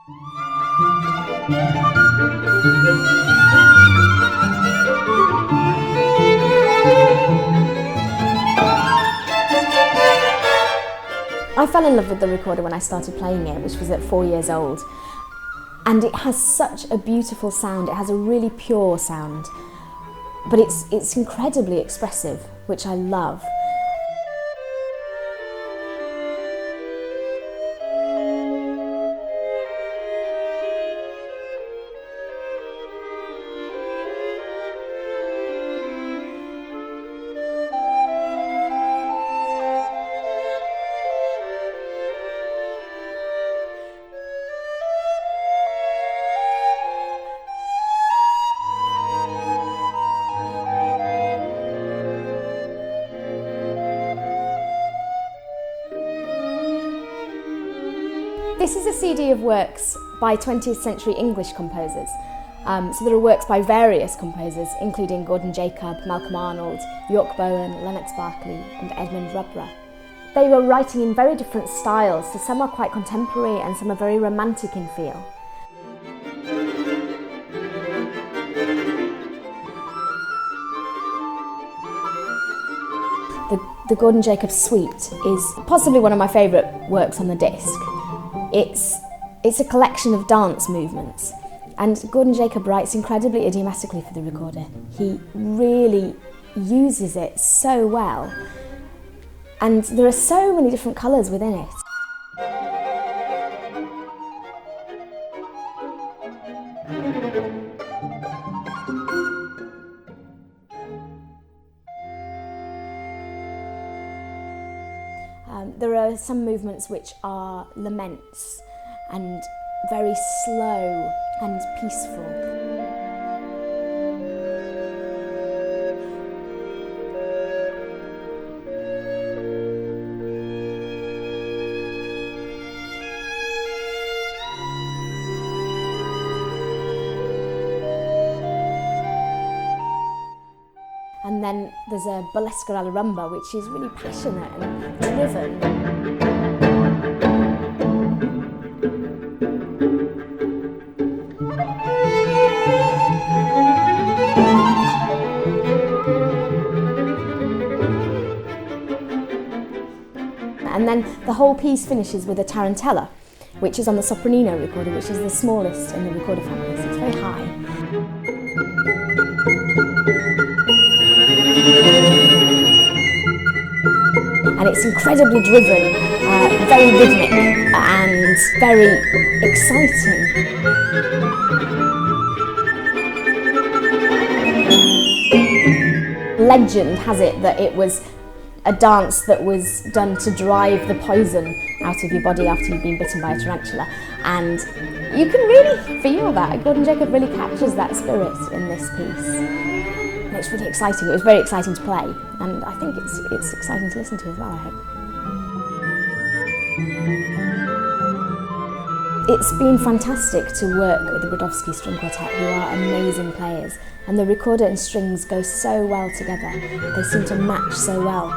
I fell in love with the recorder when I started playing it, which was at 4 years old. And it has such a beautiful sound. It has a really pure sound, but it's incredibly expressive, which I love. This is a CD of works by 20th century English composers. So there are works by various composers, including Gordon Jacob, Malcolm Arnold, York Bowen, Lennox Berkeley and Edmund Rubra. They were writing in very different styles, so some are quite contemporary and some are very romantic in feel. The Gordon Jacob Suite is possibly one of my favourite works on the disc. It's a collection of dance movements, and Gordon Jacob writes incredibly idiomatically for the recorder. He really uses it so well, and there are so many different colours within it. There are some movements which are laments and very slow and peaceful. And then there's a burlesque alla rumba, which is really passionate and driven. And then the whole piece finishes with a tarantella, which is on the sopranino recorder, which is the smallest in the recorder family, so it's very high. And it's incredibly driven, very rhythmic and very exciting. Legend has it that it was a dance that was done to drive the poison out of your body after you've been bitten by a tarantula, and you can really feel that. Gordon Jacob really captures that spirit in this piece. And it's really exciting. It was very exciting to play, and I think it's exciting to listen to as well, I hope. It's been fantastic to work with the Brodowski String Quartet, who are amazing players, and the recorder and strings go so well together. They seem to match so well.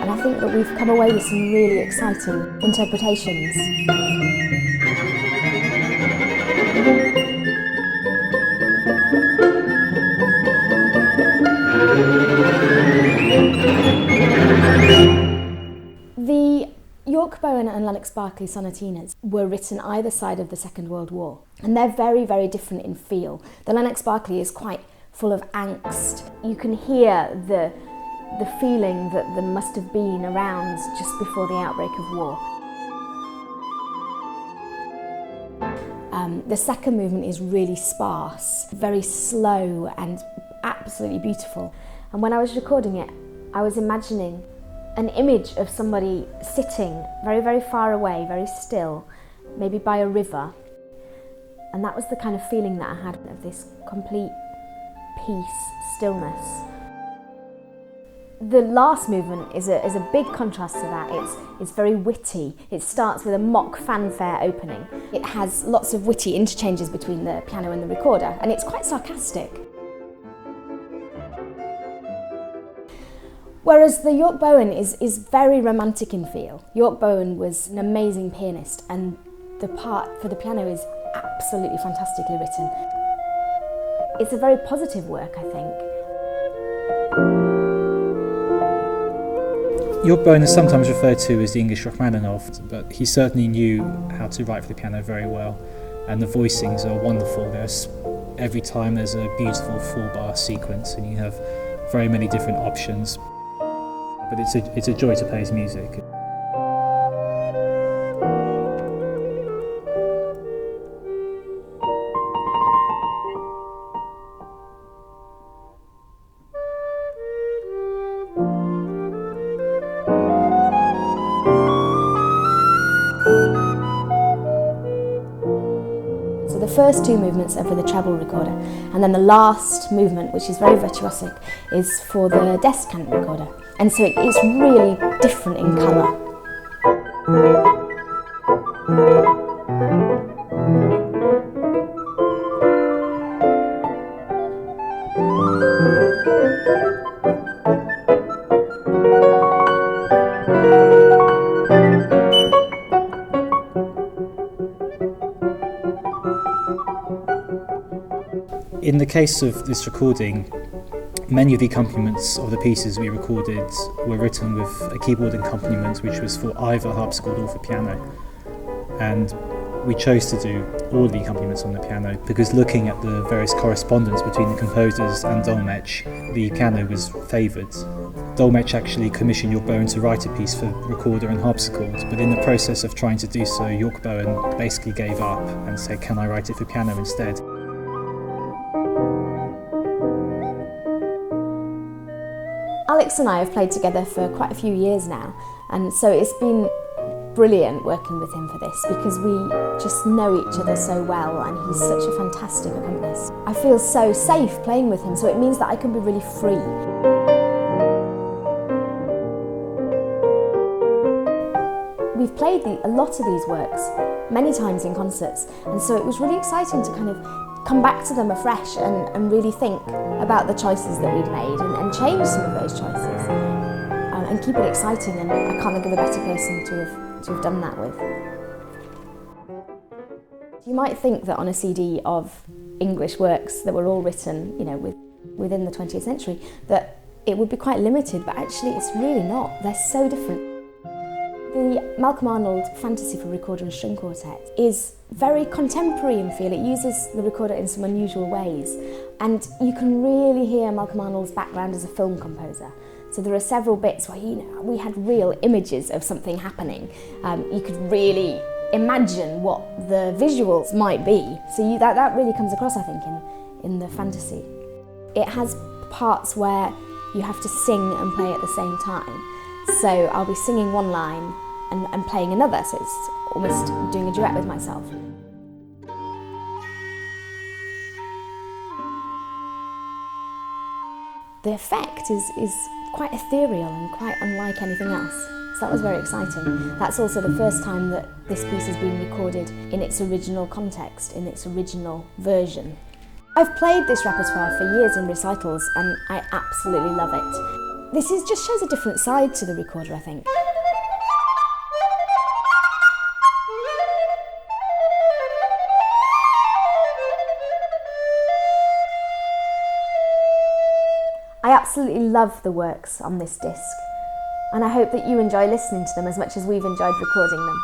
And I think that we've come away with some really exciting interpretations. The York Bowen and Lennox Berkeley sonatinas were written either side of the Second World War, and they're very, very different in feel. The Lennox Berkeley is quite full of angst. You can hear the feeling that there must have been around just before the outbreak of war. The second movement is really sparse, very slow and absolutely beautiful. And when I was recording it, I was imagining an image of somebody sitting very, very far away, very still, maybe by a river. And that was the kind of feeling that I had of this complete peace, stillness. The last movement is a big contrast to that. It's very witty. It starts with a mock fanfare opening. It has lots of witty interchanges between the piano and the recorder, and it's quite sarcastic. Whereas the York Bowen is very romantic in feel. York Bowen was an amazing pianist, and the part for the piano is absolutely fantastically written. It's a very positive work, I think. York Bowen is sometimes referred to as the English Rachmaninoff, but he certainly knew how to write for the piano very well, and the voicings are wonderful. Every time there's a beautiful 4-bar sequence, and you have very many different options. But it's a joy to play his music. So the first 2 movements are for the treble recorder, and then the last movement, which is very virtuosic, is for the descant recorder. And so it's really different in colour. In the case of this recording, many of the accompaniments of the pieces we recorded were written with a keyboard accompaniment which was for either harpsichord or for piano. And we chose to do all of the accompaniments on the piano because, looking at the various correspondence between the composers and Dolmetsch, the piano was favoured. Dolmetsch actually commissioned York Bowen to write a piece for recorder and harpsichord, but in the process of trying to do so, York Bowen basically gave up and said, "Can I write it for piano instead?" Alex and I have played together for quite a few years now, and so it's been brilliant working with him for this because we just know each other so well, and he's such a fantastic accompanist. I feel so safe playing with him, so it means that I can be really free. We've played a lot of these works many times in concerts, and so it was really exciting to kind of come back to them afresh and really think about the choices that we'd made and change some of those choices and keep it exciting, and I can't think of a better person to have done that with. You might think that on a CD of English works that were all written, within the 20th century, that it would be quite limited, but actually it's really not. They're so different. The Malcolm Arnold Fantasy for Recorder and String Quartet is very contemporary in feel. It uses the recorder in some unusual ways, and you can really hear Malcolm Arnold's background as a film composer. So there are several bits where we had real images of something happening. You could really imagine what the visuals might be. So that really comes across, I think, in the fantasy. It has parts where you have to sing and play at the same time. So I'll be singing one line and playing another, so it's almost doing a duet with myself. The effect is quite ethereal and quite unlike anything else, so that was very exciting. That's also the first time that this piece has been recorded in its original context, in its original version. I've played this repertoire for years in recitals, and I absolutely love it. This just shows a different side to the recorder, I think. I absolutely love the works on this disc, and I hope that you enjoy listening to them as much as we've enjoyed recording them.